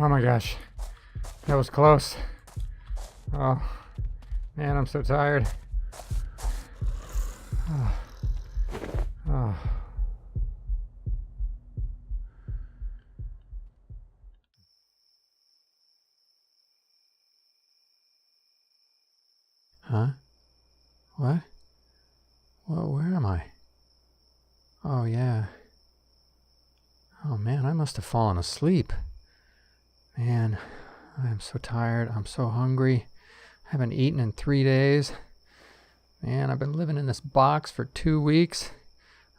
Oh my gosh. That was close. Oh, man, I'm so tired. Oh. Oh. Huh? What? Well, where am I? Oh, yeah. Oh, man, I must have fallen asleep. Man, I'm so tired. I'm so hungry. I haven't eaten in 3 days. Man, I've been living in this box for 2 weeks.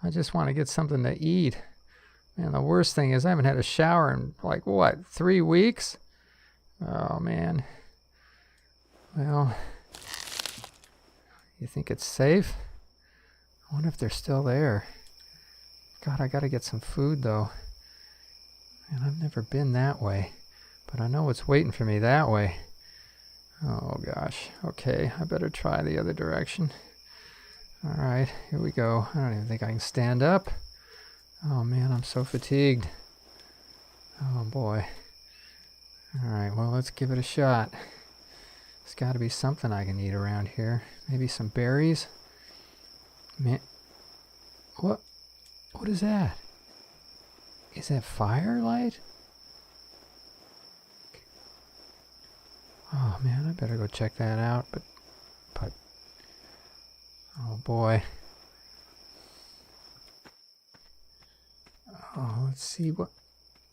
I just want to get something to eat. Man, the worst thing is I haven't had a shower in, like, what, 3 weeks? Oh, man. Well, you think it's safe? I wonder if they're still there. God, I gotta get some food, though. Man, I've never been that way. But I know what's waiting for me that way. Oh, gosh. Okay, I better try the other direction. Alright, here we go. I don't even think I can stand up. Oh, man, I'm so fatigued. Oh, boy. Alright, well, let's give it a shot. There's got to be something I can eat around here. Maybe some berries? Man, what is that? Is that firelight? Oh man, I better go check that out, but oh boy. Oh, let's see, what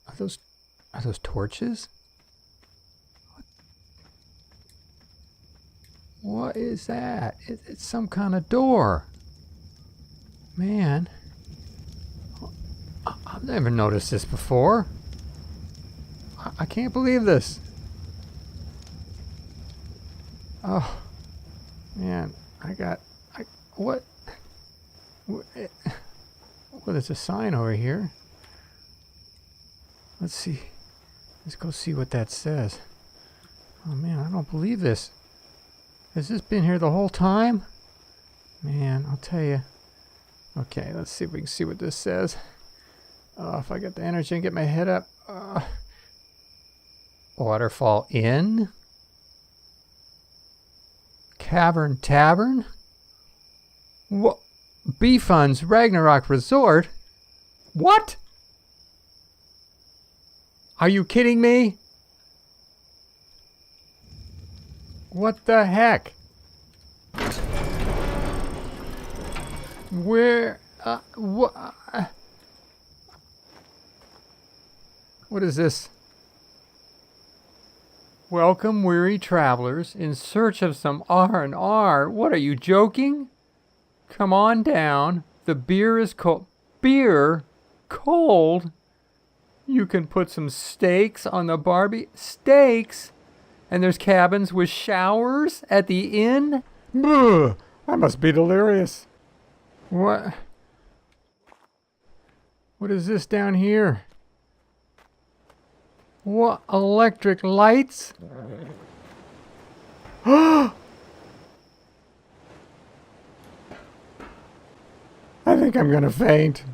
are those torches? What is that? It's some kind of door. Man, I've never noticed this before. I can't believe this. Oh, man, what is a sign over here? Let's see. Let's go see what that says. Oh, man, I don't believe this. Has this been here the whole time? Man, I'll tell you. Okay, let's see if we can see what this says. Oh, if I get the energy and get my head up. Waterfall Inn? Cavern Tavern? What? B-Fun's Ragnarok Resort? What? Are you kidding me? What the heck? Where? What is this? Welcome, weary travelers, in search of some R&R. What, are you joking? Come on down. The beer is cold. Beer? Cold? You can put some steaks on the barbie. Steaks? And there's cabins with showers at the inn? Ugh, I must be delirious. What? What is this down here? What? Electric lights? I think I'm gonna faint.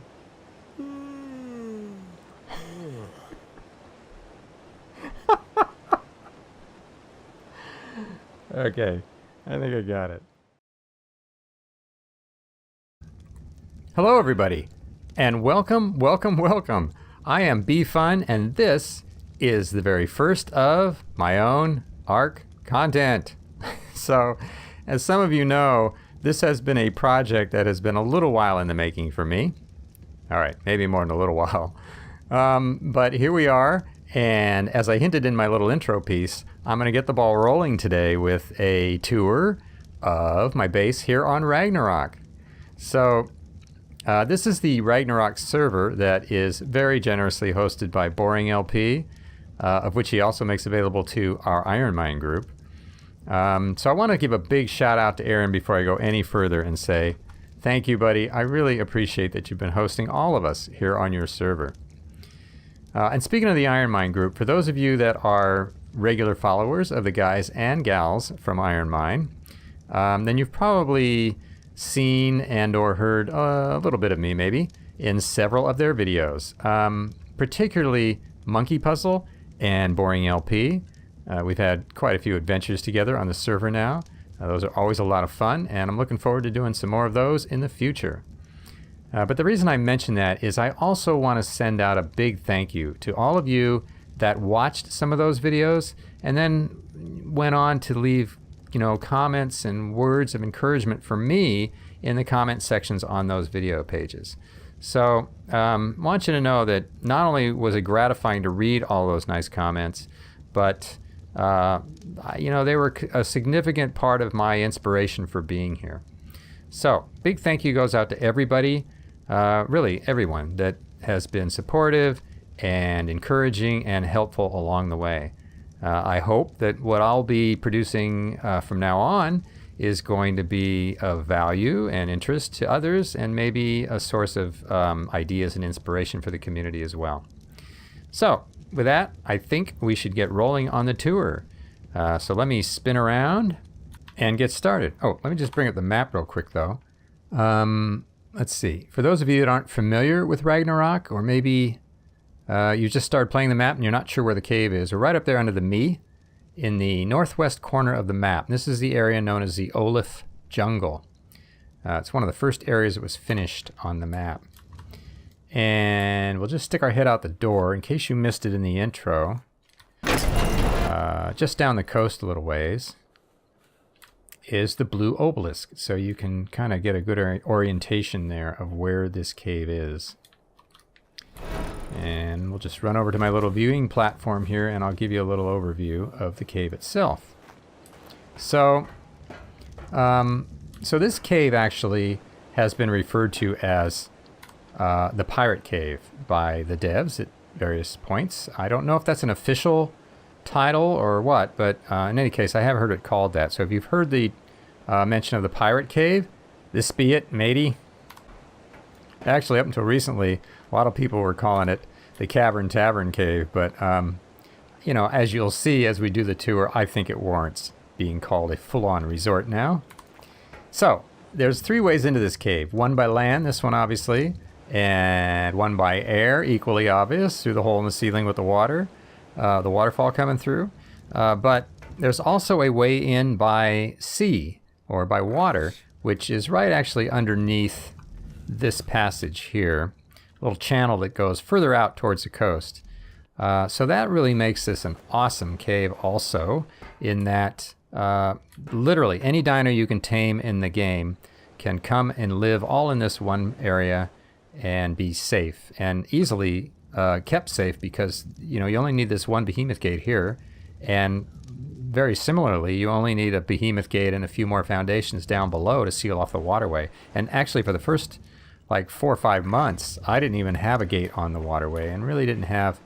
Okay, I think I got it. Hello everybody, and welcome. I am B-Fun, and this is the very first of my own Ark content. So, as some of you know, this has been a project that has been a little while in the making for me. Alright, maybe more than a little while. But here we are, and as I hinted in my little intro piece, I'm going to get the ball rolling today with a tour of my base here on Ragnarok. So, this is the Ragnarok server that is very generously hosted by Boring LP, of which he also makes available to our Iron Mine group. So I want to give a big shout out to Aaron before I go any further and say, thank you, buddy. I really appreciate that you've been hosting all of us here on your server. And speaking of the Iron Mine group, for those of you that are regular followers of the guys and gals from Iron Mine, then you've probably seen and or heard a little bit of me maybe in several of their videos, particularly Monkey Puzzle and Boring LP. We've had quite a few adventures together on the server now. Those are always a lot of fun, and I'm looking forward to doing some more of those in the future. But the reason I mention that is I also want to send out a big thank you to all of you that watched some of those videos and then went on to leave, comments and words of encouragement for me in the comment sections on those video pages. So I want you to know that not only was it gratifying to read all those nice comments, but they were a significant part of my inspiration for being here. So big thank you goes out to everybody, really everyone that has been supportive and encouraging and helpful along the way. I hope that what I'll be producing from now on is going to be of value and interest to others, and maybe a source of ideas and inspiration for the community as well. So with that, I think we should get rolling on the tour. So let me spin around and get started. Oh, let me just bring up the map real quick though. Let's see. For those of you that aren't familiar with Ragnarok, or maybe you just started playing the map and you're not sure where the cave is, we're right up there under the me in the northwest corner of the map. This is the area known as the Olaf Jungle. It's one of the first areas that was finished on the map. And we'll just stick our head out the door in case you missed it in the intro. Just down the coast a little ways is the blue obelisk, so you can kind of get a good orientation there of where this cave is. And we'll just run over to my little viewing platform here, and I'll give you a little overview of the cave itself. So this cave actually has been referred to as the Pirate Cave by the devs at various points. I don't know if that's an official title or what, but in any case, I have heard it called that. So if you've heard the mention of the Pirate Cave, this be it, matey. Actually, up until recently, a lot of people were calling it the Cavern Tavern Cave, but as you'll see as we do the tour, I think it warrants being called a full-on resort now. So there's 3 ways into this cave. One by land, this one obviously, and one by air, equally obvious, through the hole in the ceiling with the water, the waterfall coming through. But there's also a way in by sea, or by water, which is right actually underneath this passage here, a little channel that goes further out towards the coast. So that really makes this an awesome cave also, in that literally any dino you can tame in the game can come and live all in this one area and be safe, and easily kept safe, because you only need this one behemoth gate here, and very similarly you only need a behemoth gate and a few more foundations down below to seal off the waterway. And actually for the first 4 or 5 months I didn't even have a gate on the waterway, and really didn't have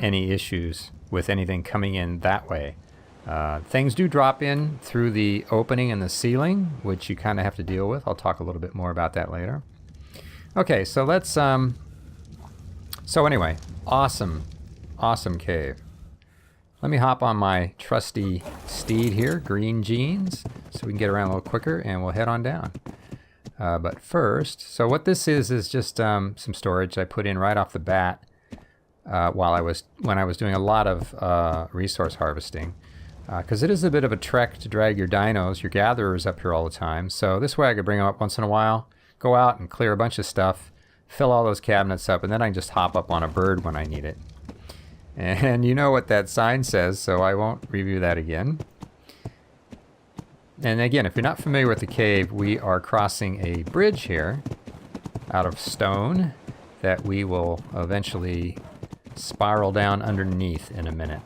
any issues with anything coming in that way. Things do drop in through the opening in the ceiling, which you kind of have to deal with. I'll talk a little bit more about that later. Okay, so let's so anyway, awesome cave. Let me hop on my trusty steed here, Green Jeans, so we can get around a little quicker, and we'll head on down. But first, so what this is just some storage I put in right off the bat when I was doing a lot of resource harvesting, because it is a bit of a trek to drag your dinos, your gatherers, up here all the time. So this way I could bring them up once in a while, go out and clear a bunch of stuff, fill all those cabinets up, and then I can just hop up on a bird when I need it. And you know what that sign says, so I won't review that again. And again, if you're not familiar with the cave, we are crossing a bridge here out of stone that we will eventually spiral down underneath in a minute.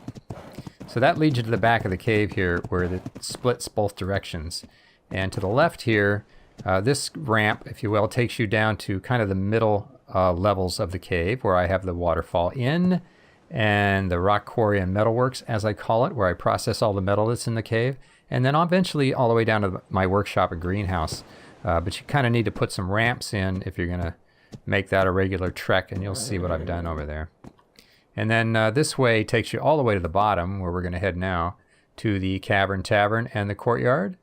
So that leads you to the back of the cave here, where it splits both directions. And to the left here, this ramp, if you will, takes you down to kind of the middle levels of the cave, where I have the waterfall in, and the rock quarry and metalworks, as I call it, where I process all the metal that's in the cave, and then eventually all the way down to my workshop and greenhouse. But you kind of need to put some ramps in if you're going to make that a regular trek, and you'll see what I've done over there. And then this way takes you all the way to the bottom, where we're going to head now, to the Cavern Tavern and the courtyard,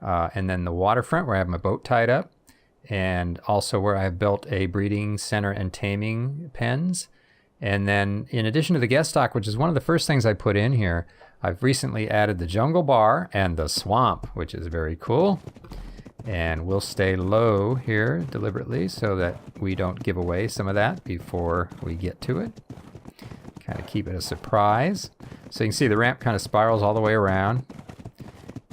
and then the waterfront, where I have my boat tied up, and also where I've built a breeding center and taming pens. And then in addition to the guest stock, which is one of the first things I put in here, I've recently added the jungle bar and the swamp, which is very cool. And we'll stay low here deliberately so that we don't give away some of that before we get to it. Kind of keep it a surprise. So you can see the ramp kind of spirals all the way around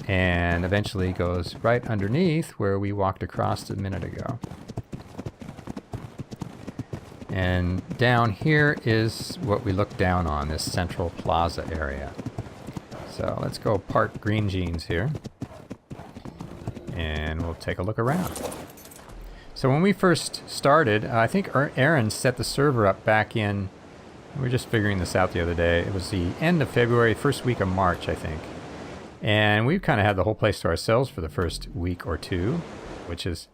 and eventually goes right underneath where we walked across a minute ago. And down here is what we look down on, this central plaza area. So let's go park Green Jeans here. And we'll take a look around. So when we first started, I think Aaron set the server up back in, we were just figuring this out the other day. It was the end of February, first week of March, I think. And we kind of had the whole place to ourselves for the first week or two, which is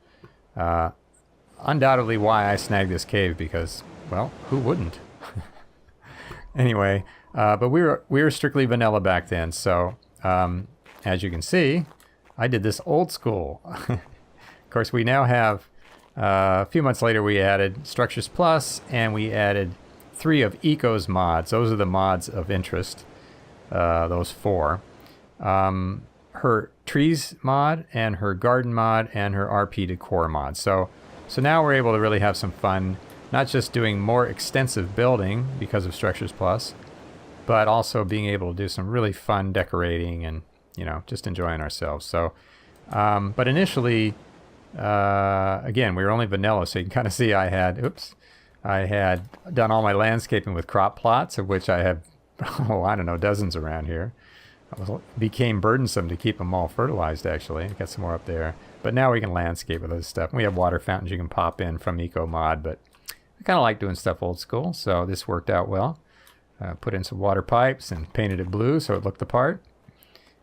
undoubtedly why I snagged this cave, because, well, who wouldn't? Anyway, but we were strictly vanilla back then, so as you can see, I did this old school. Of course, we now have, a few months later, we added Structures Plus, and we added 3 of Eco's mods. Those are the mods of interest, those 4. Her trees mod, and her garden mod, and her RP decor mod. So now we're able to really have some fun, not just doing more extensive building because of Structures Plus, but also being able to do some really fun decorating and, you know, just enjoying ourselves. So, but initially, again, we were only vanilla, so you can kind of see I had done all my landscaping with crop plots, of which I have, I don't know, dozens around here. It became burdensome to keep them all fertilized, actually. Got some more up there. But now we can landscape with this stuff. We have water fountains you can pop in from Eco Mod, but I kind of like doing stuff old school, so this worked out well. Put in some water pipes and painted it blue so it looked the part.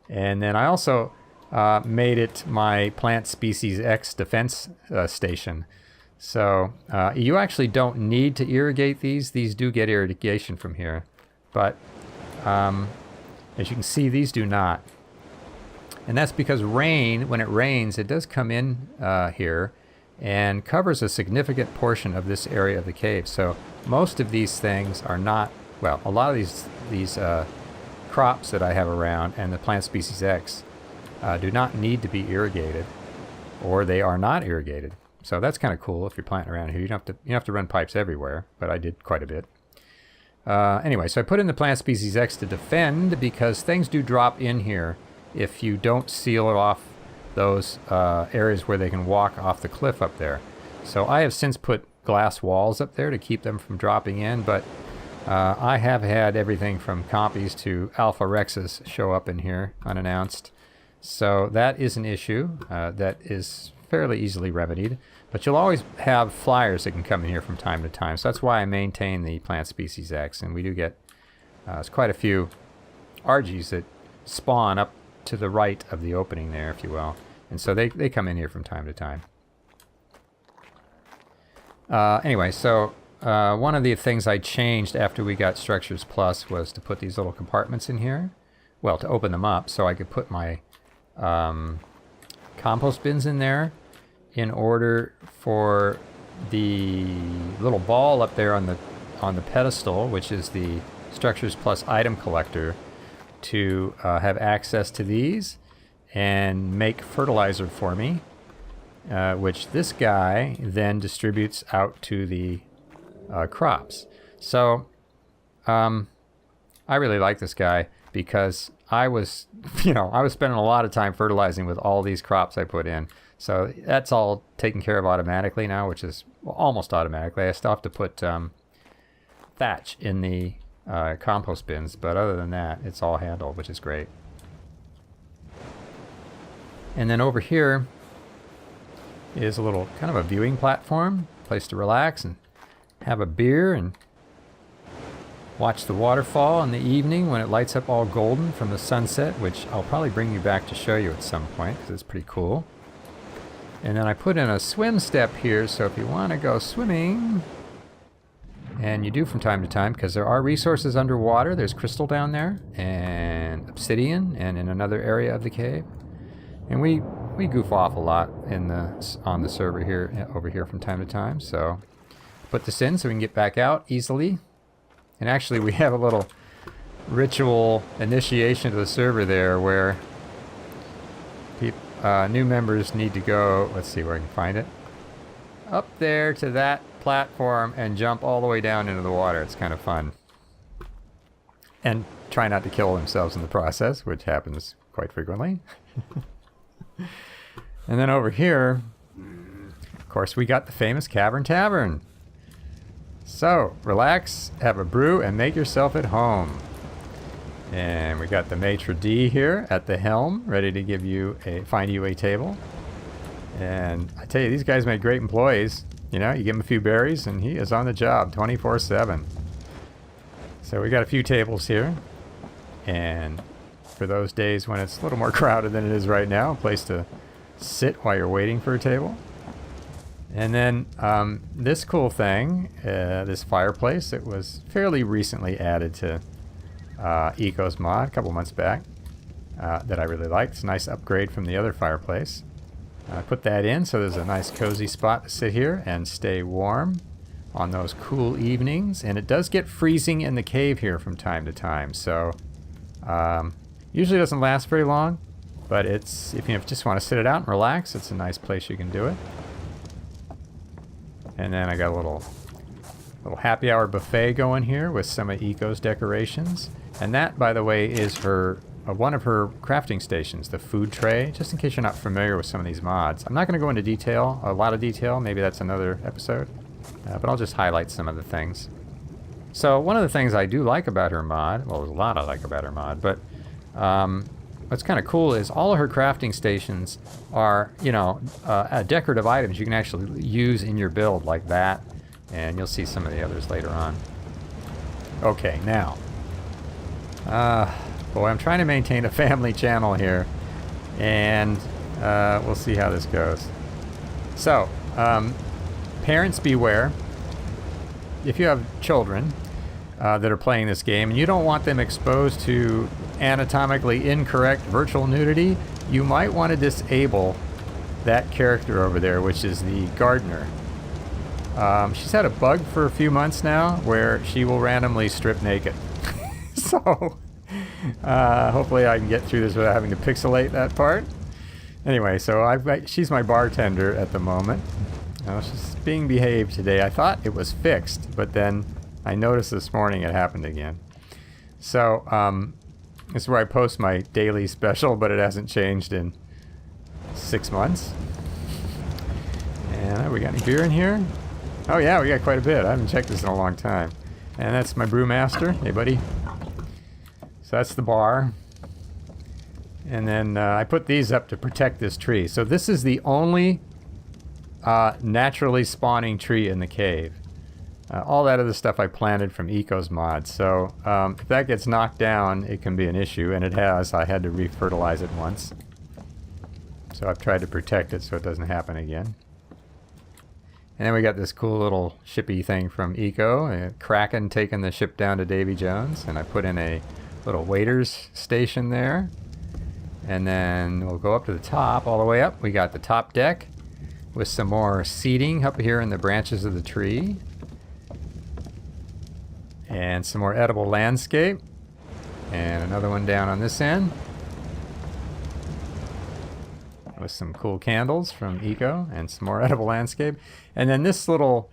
And then I also made it my Plant Species X defense station. So you actually don't need to irrigate these. These do get irrigation from here. But as you can see, these do not. And that's because rain, when it rains, it does come in here and covers a significant portion of this area of the cave. So most of these things are not, well, a lot of these crops that I have around and the Plant Species X do not need to be irrigated, or they are not irrigated. So that's kind of cool if you're planting around here. You don't have to run pipes everywhere, but I did quite a bit. Anyway, so I put in the Plant Species X to defend because things do drop in here if you don't seal off those areas where they can walk off the cliff up there. So I have since put glass walls up there to keep them from dropping in, but I have had everything from compies to Alpha Rexes show up in here unannounced. So that is an issue that is fairly easily remedied. But you'll always have flyers that can come in here from time to time. So that's why I maintain the Plant Species X. And we do get there's quite a few Argies that spawn up to the right of the opening there, if you will. And so they come in here from time to time. Anyway, so one of the things I changed after we got Structures Plus was to put these little compartments in here. Well, to open them up so I could put my compost bins in there in order for the little ball up there on the pedestal, which is the Structures Plus item collector, to have access to these and make fertilizer for me, which this guy then distributes out to the crops. So I really like this guy because I was spending a lot of time fertilizing with all these crops I put in. So that's all taken care of automatically now, which is almost automatically. I still have to put thatch in the compost bins, but other than that, it's all handled, which is great. And then over here is a little kind of a viewing platform, place to relax and have a beer and watch the waterfall in the evening when it lights up all golden from the sunset, which I'll probably bring you back to show you at some point because it's pretty cool. And then I put in a swim step here, so if you want to go swimming, and you do from time to time because there are resources underwater. There's crystal down there and obsidian and in another area of the cave. And we goof off a lot on the server here over here from time to time. So put this in so we can get back out easily And actually, we have a little ritual initiation to the server there where new members need to go, let's see where I can find it, up there to that platform and jump all the way down into the water. It's kind of fun. And try not to kill themselves in the process, which happens quite frequently. And then over here, of course, we got the famous Cavern Tavern. So, relax, have a brew, and make yourself at home. And we got the maitre d' here at the helm, ready to find you a table. And I tell you, these guys make great employees. You know, you give him a few berries, and he is on the job 24/7. So we got a few tables here. And for those days when it's a little more crowded than it is right now, a place to sit while you're waiting for a table. And then this cool thing, this fireplace, it was fairly recently added to Eco's mod a couple months back that I really liked. It's a nice upgrade from the other fireplace. I put that in so there's a nice cozy spot to sit here and stay warm on those cool evenings. And it does get freezing in the cave here from time to time, so usually doesn't last very long, but it's if you just want to sit it out and relax, it's a nice place you can do it. And then I got a little happy hour buffet going here with some of Eco's decorations. And that, by the way, is one of her crafting stations, the food tray, just in case you're not familiar with some of these mods. I'm not going to go into detail, a lot of detail, maybe that's another episode, but I'll just highlight some of the things. So one of the things I do like about her mod, well, there's a lot I like about her mod, but what's kind of cool is all of her crafting stations are, decorative items you can actually use in your build like that, and you'll see some of the others later on. Okay, now, boy, I'm trying to maintain a family channel here, and we'll see how this goes. So, parents beware. If you have children that are playing this game and you don't want them exposed to anatomically incorrect virtual nudity, you might want to disable that character over there, which is the gardener. She's had a bug for a few months now where she will randomly strip naked. So hopefully I can get through this without having to pixelate that part. Anyway, so she's my bartender at the moment. She's being behaved today. I thought it was fixed, but then I noticed this morning it happened again. So this is where I post my daily special, but it hasn't changed in 6 months. And we got any beer in here? Oh yeah, we got quite a bit. I haven't checked this in a long time. And that's my Brew Master. Hey buddy. So that's the bar. And then I put these up to protect this tree. So this is the only naturally spawning tree in the cave. All that other stuff I planted from Eco's mod. So if that gets knocked down, it can be an issue, and it has. I had to refertilize it once. So I've tried to protect it so it doesn't happen again. And then we got this cool little shippy thing from Eco, Kraken taking the ship down to Davy Jones, and I put in a little waiter's station there. And then we'll go up to the top, all the way up. We got the top deck with some more seating up here in the branches of the tree. And some more edible landscape. And another one down on this end. With some cool candles from Eco and some more edible landscape. And then this little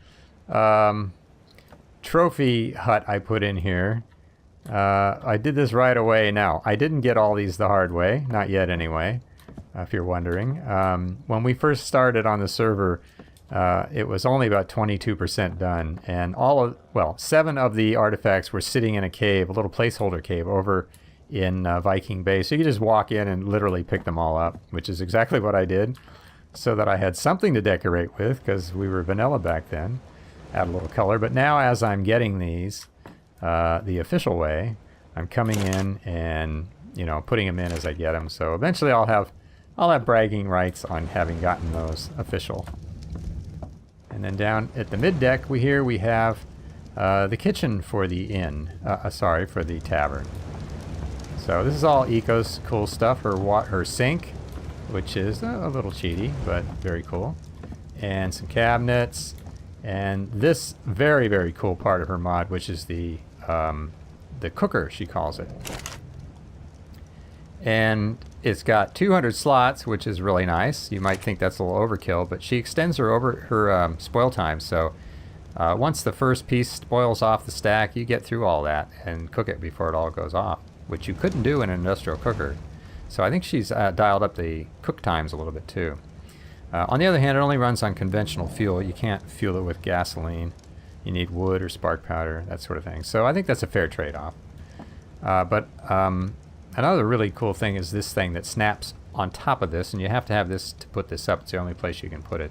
trophy hut I put in here. I did this right away. Now, I didn't get all these the hard way. Not yet anyway, if you're wondering. When we first started on the server, it was only about 22% done. And 7 of the artifacts were sitting in a cave, a little placeholder cave over in Viking Bay. So you could just walk in and literally pick them all up, which is exactly what I did, so that I had something to decorate with, because we were vanilla back then. Add a little color. But now as I'm getting these the official way, I'm coming in and putting them in as I get them. So eventually I'll have bragging rights on having gotten those official. And then down at the mid deck we have the kitchen for the for the tavern. So this is all Eco's cool stuff. Her sink, which is a little cheaty, but very cool. And some cabinets. And this very, very cool part of her mod, which is the the cooker, she calls it. And it's got 200 slots, which is really nice. You might think that's a little overkill, but she extends her spoil time. So once the first piece spoils off the stack, you get through all that and cook it before it all goes off, which you couldn't do in an industrial cooker. So I think she's dialed up the cook times a little bit too. On the other hand, it only runs on conventional fuel. You can't fuel it with gasoline. You need wood or spark powder, that sort of thing. So I think that's a fair trade-off. But another really cool thing is this thing that snaps on top of this, and you have to have this to put this up. It's the only place you can put it,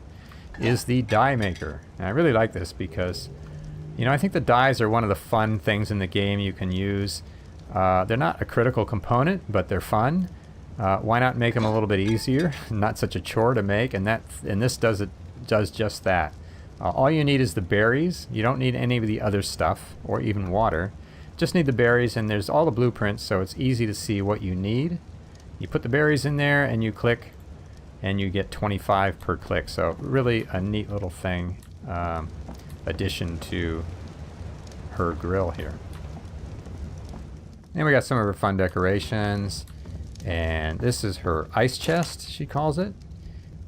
is the die maker. And I really like this because, you know, I think the dies are one of the fun things in the game you can use. They're not a critical component, but they're fun. Why not make them a little bit easier? Not such a chore to make, and this does just that. All you need is the berries. You don't need any of the other stuff or even water. Just need the berries, and there's all the blueprints, so it's easy to see what you need. You put the berries in there and you click, and you get 25 per click. So really a neat little thing, addition to her grill here. And we got some of her fun decorations. And this is her ice chest, she calls it.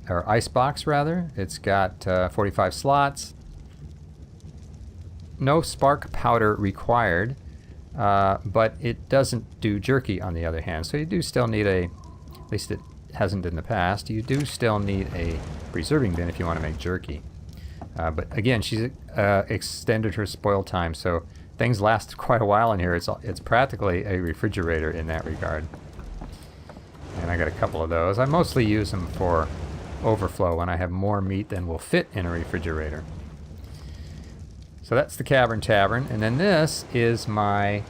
Or icebox, rather. It's got 45 slots. No spark powder required, but it doesn't do jerky on the other hand. So you do still need at least it hasn't in the past, you do still need a preserving bin if you want to make jerky. But again, she's extended her spoil time, so things last quite a while in here. It's practically a refrigerator in that regard. And I got a couple of those. I mostly use them for overflow when I have more meat than will fit in a refrigerator. So that's the Cavern Tavern. And then this is my,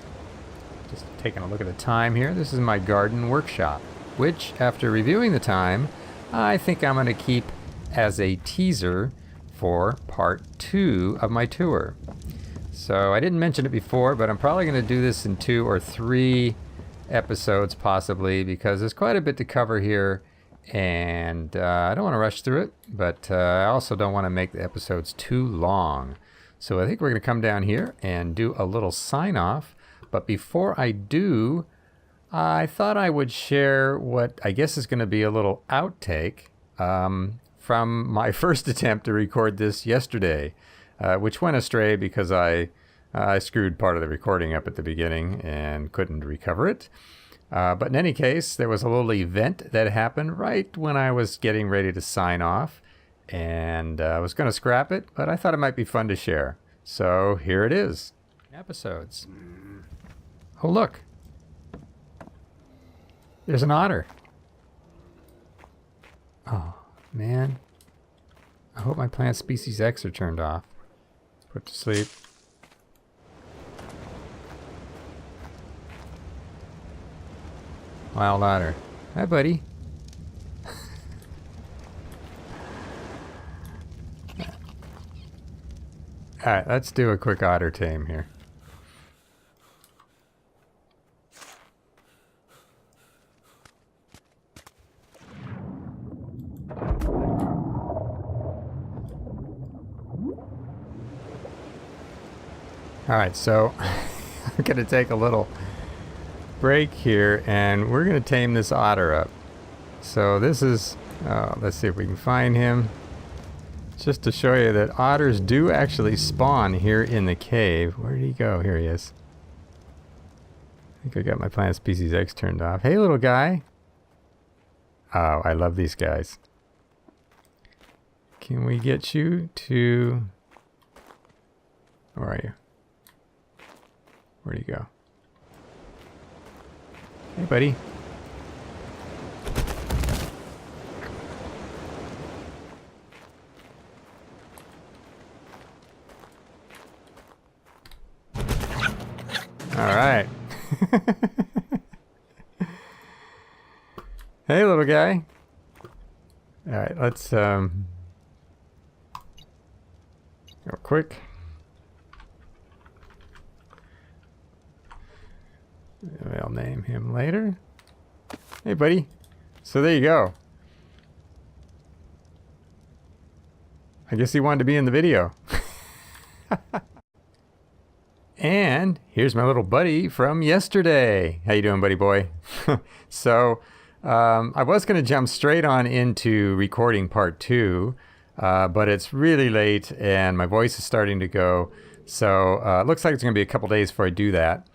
just taking a look at the time here, this is my garden workshop, which after reviewing the time, I think I'm going to keep as a teaser for part 2 of my tour. So I didn't mention it before, but I'm probably going to do this in 2 or 3 episodes possibly, because there's quite a bit to cover here, and I don't want to rush through it, but I also don't want to make the episodes too long. So I think we're going to come down here and do a little sign off. But before I do, I thought I would share what I guess is going to be a little outtake from my first attempt to record this yesterday, which went astray because I screwed part of the recording up at the beginning and couldn't recover it. But in any case, there was a little event that happened right when I was getting ready to sign off, and I was going to scrap it, but I thought it might be fun to share. So here it is. Episodes. Oh, look. There's an otter. Oh, man. I hope my plant species X are turned off. Put to sleep. Wild otter. Hi, buddy. Alright, let's do a quick otter tame here. Alright, so I'm going to take a little break here, and we're going to tame this otter up. So this is, let's see if we can find him. Just to show you that otters do actually spawn here in the cave. Where did he go? Here he is. I think I got my plant species X turned off. Hey, little guy. Oh, I love these guys. Can we get you to... Where are you? Where'd he go? Hey, buddy. All right. Hey, little guy. All right, let's go quick. I'll name him later. Hey, buddy. So there you go. I guess he wanted to be in the video. And here's my little buddy from yesterday. How you doing, buddy boy? So I was going to jump straight on into recording part 2, but it's really late and my voice is starting to go. So it looks like it's going to be a couple days before I do that.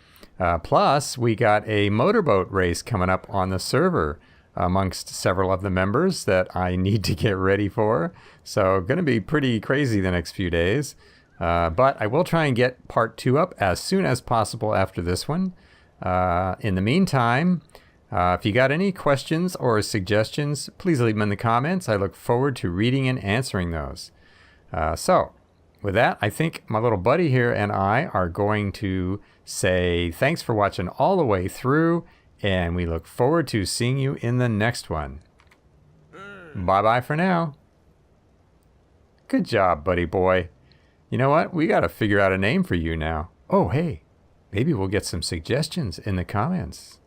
Plus, we got a motorboat race coming up on the server amongst several of the members that I need to get ready for. So going to be pretty crazy the next few days. But I will try and get part 2 up as soon as possible after this one. In the meantime, if you got any questions or suggestions, please leave them in the comments. I look forward to reading and answering those. So with that, I think my little buddy here and I are going to say thanks for watching all the way through, and we look forward to seeing you in the next one. Bye-bye for now. Good job, buddy boy. You know what? We got to figure out a name for you now. Oh, hey, maybe we'll get some suggestions in the comments.